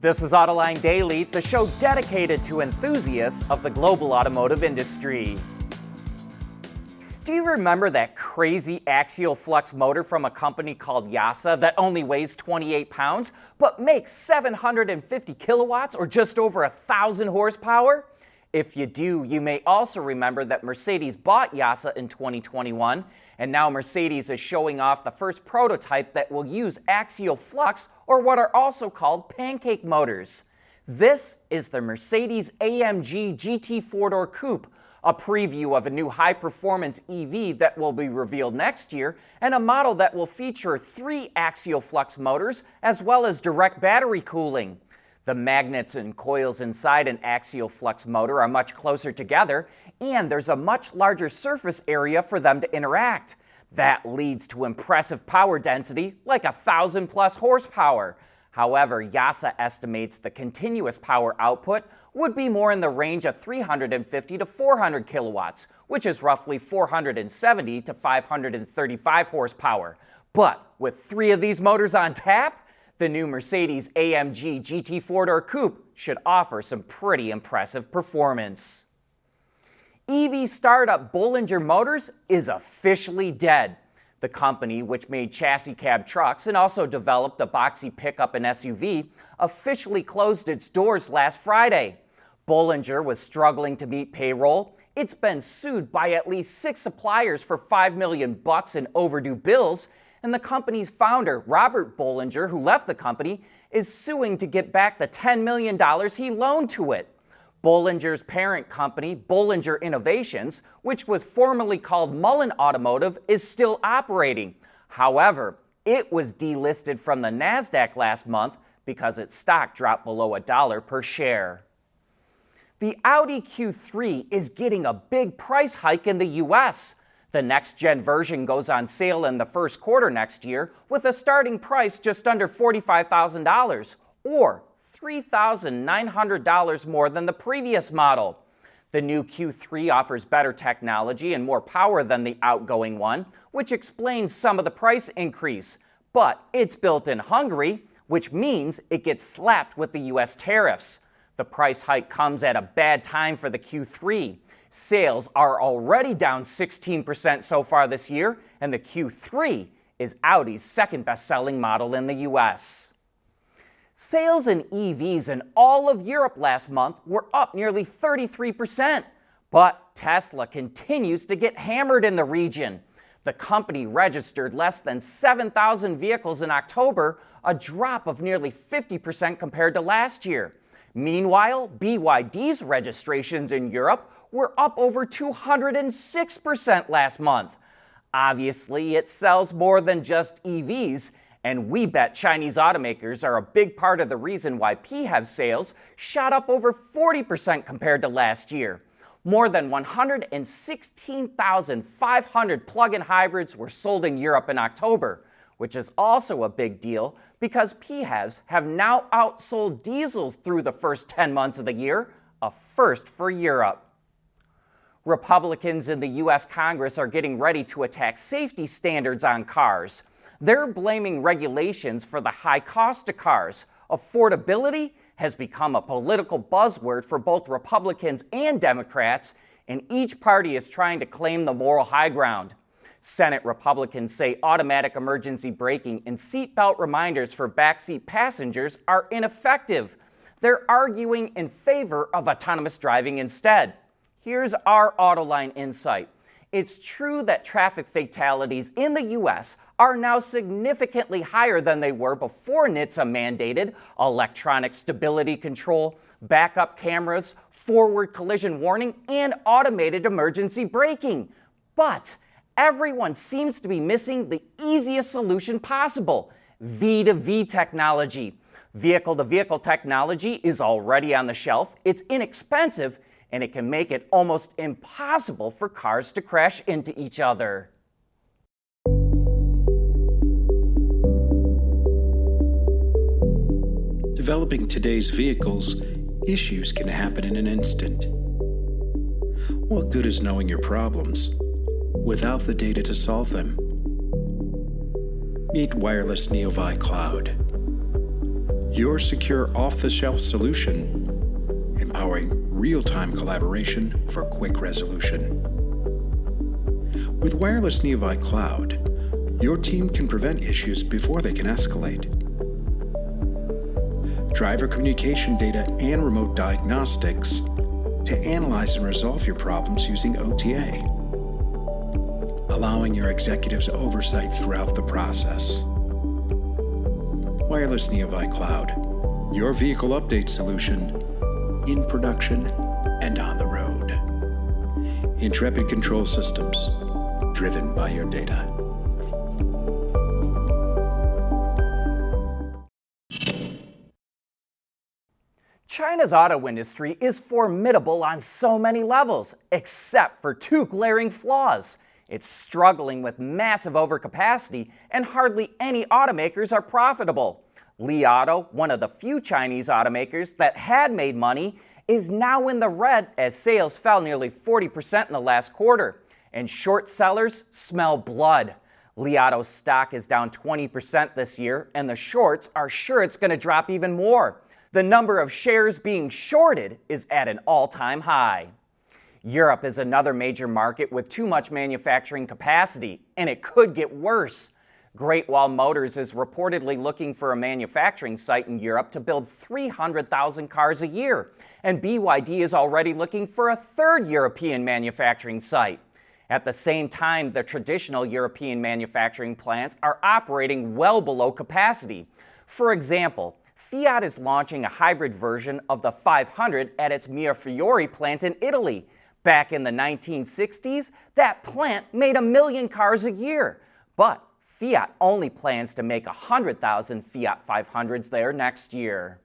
This is Autoline Daily, the show dedicated to enthusiasts of the global automotive industry. Do you remember that crazy axial flux motor from a company called YASA that only weighs 28 pounds but makes 750 kilowatts or just over 1,000 horsepower? If you do, you may also remember that Mercedes bought YASA in 2021, and now Mercedes is showing off the first prototype that will use axial flux, or what are also called pancake motors. This is the Mercedes-AMG GT 4-door coupe, a preview of a new high-performance EV that will be revealed next year, and a model that will feature 3 axial flux motors as well as direct battery cooling. The magnets and coils inside an axial flux motor are much closer together, and there's a much larger surface area for them to interact. That leads to impressive power density, like 1,000 plus horsepower. However, YASA estimates the continuous power output would be more in the range of 350 to 400 kilowatts, which is roughly 470 to 535 horsepower. But with 3 of these motors on tap, the new Mercedes-AMG GT 4-door coupe should offer some pretty impressive performance. EV startup Bollinger Motors is officially dead. The company, which made chassis cab trucks and also developed a boxy pickup and SUV, officially closed its doors last Friday. Bollinger was struggling to meet payroll. It's been sued by at least 6 suppliers for $5 million in overdue bills, and the company's founder, Robert Bollinger, who left the company, is suing to get back the $10 million he loaned to it. Bollinger's parent company, Bollinger Innovations, which was formerly called Mullen Automotive, is still operating. However, it was delisted from the NASDAQ last month because its stock dropped below $1 per share. The Audi Q3 is getting a big price hike in the US. The next-gen version goes on sale in the first quarter next year with a starting price just under $45,000, or $3,900 more than the previous model. The new Q3 offers better technology and more power than the outgoing one, which explains some of the price increase. But it's built in Hungary, which means it gets slapped with the US tariffs. The price hike comes at a bad time for the Q3. Sales are already down 16% so far this year, and the Q3 is Audi's second best-selling model in the US. Sales in EVs in all of Europe last month were up nearly 33%, but Tesla continues to get hammered in the region. The company registered less than 7,000 vehicles in October, a drop of nearly 50% compared to last year. Meanwhile, BYD's registrations in Europe were up over 206% last month. Obviously, it sells more than just EVs, and we bet Chinese automakers are a big part of the reason why PHEV sales shot up over 40% compared to last year. More than 116,500 plug-in hybrids were sold in Europe in October, which is also a big deal because PHEVs have now outsold diesels through the first 10 months of the year, a first for Europe. Republicans in the U.S. Congress are getting ready to attack safety standards on cars. They're blaming regulations for the high cost of cars. Affordability has become a political buzzword for both Republicans and Democrats, and each party is trying to claim the moral high ground. Senate Republicans say automatic emergency braking and seatbelt reminders for backseat passengers are ineffective. They're arguing in favor of autonomous driving instead. Here's our Autoline insight. It's true that traffic fatalities in the U.S. are now significantly higher than they were before NHTSA mandated electronic stability control, backup cameras, forward collision warning, and automated emergency braking. But everyone seems to be missing the easiest solution possible: V2V technology. Vehicle-to-vehicle technology is already on the shelf, it's inexpensive, and it can make it almost impossible for cars to crash into each other. Developing today's vehicles, issues can happen in an instant. What good is knowing your problems without the data to solve them? Meet Wireless Neovi Cloud. your secure off-the-shelf solution, empowering real-time collaboration for quick resolution. With Wireless Nearby Cloud, your team can prevent issues before they can escalate. Driver communication data and remote diagnostics to analyze and resolve your problems using OTA, allowing your executives oversight throughout the process. Wireless Nearby Cloud, your vehicle update solution in production and on the road. Intrepid Control Systems, driven by your data. China's auto industry is formidable on so many levels, except for two glaring flaws. It's struggling with massive overcapacity, and hardly any automakers are profitable. Li Auto, one of the few Chinese automakers that had made money, is now in the red as sales fell nearly 40% in the last quarter. And short sellers smell blood. Li Auto's stock is down 20% this year, and the shorts are sure it's going to drop even more. The number of shares being shorted is at an all-time high. Europe is another major market with too much manufacturing capacity, and it could get worse. Great Wall Motors is reportedly looking for a manufacturing site in Europe to build 300,000 cars a year, and BYD is already looking for a third European manufacturing site. At the same time, the traditional European manufacturing plants are operating well below capacity. For example, Fiat is launching a hybrid version of the 500 at its Mirafiori plant in Italy. Back in the 1960s, that plant made 1 million cars a year. But Fiat only plans to make 100,000 Fiat 500s there next year.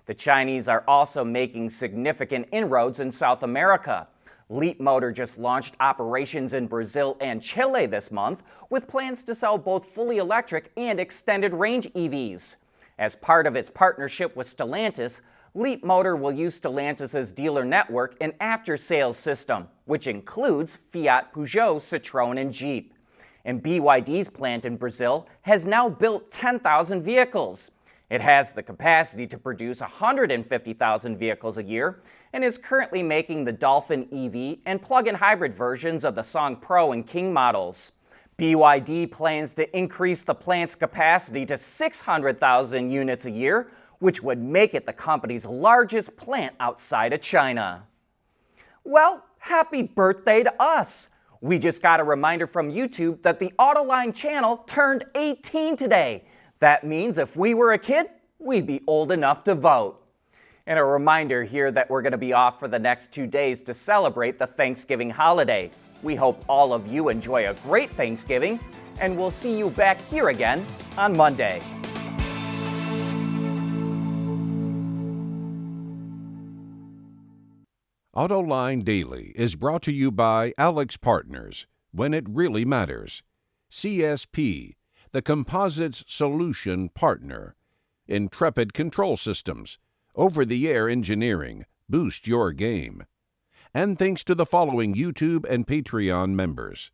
The Chinese are also making significant inroads in South America. Leapmotor just launched operations in Brazil and Chile this month, with plans to sell both fully electric and extended range EVs. As part of its partnership with Stellantis, Leapmotor will use Stellantis' dealer network and after-sales system, which includes Fiat, Peugeot, Citroën, and Jeep. And BYD's plant in Brazil has now built 10,000 vehicles. It has the capacity to produce 150,000 vehicles a year and is currently making the Dolphin EV and plug-in hybrid versions of the Song Pro and King models. BYD plans to increase the plant's capacity to 600,000 units a year, which would make it the company's largest plant outside of China. Well, happy birthday to us! We just got a reminder from YouTube that the Autoline channel turned 18 today. That means if we were a kid, we'd be old enough to vote. And a reminder here that we're going to be off for the next 2 days to celebrate the Thanksgiving holiday. We hope all of you enjoy a great Thanksgiving, and we'll see you back here again on Monday. Autoline Daily is brought to you by Alex Partners, when it really matters. CSP, the Composites Solution Partner. Intrepid Control Systems, over-the-air engineering, boost your game. And thanks to the following YouTube and Patreon members.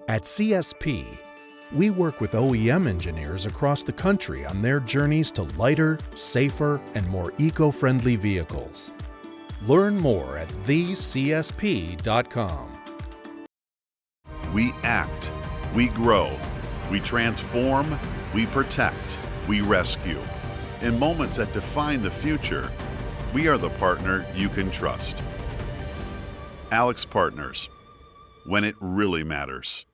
At CSP, we work with OEM engineers across the country on their journeys to lighter, safer, and more eco-friendly vehicles. Learn more at thecsp.com. We act, we grow, we transform, we protect, we rescue. In moments that define the future, we are the partner you can trust. Alex Partners, when it really matters.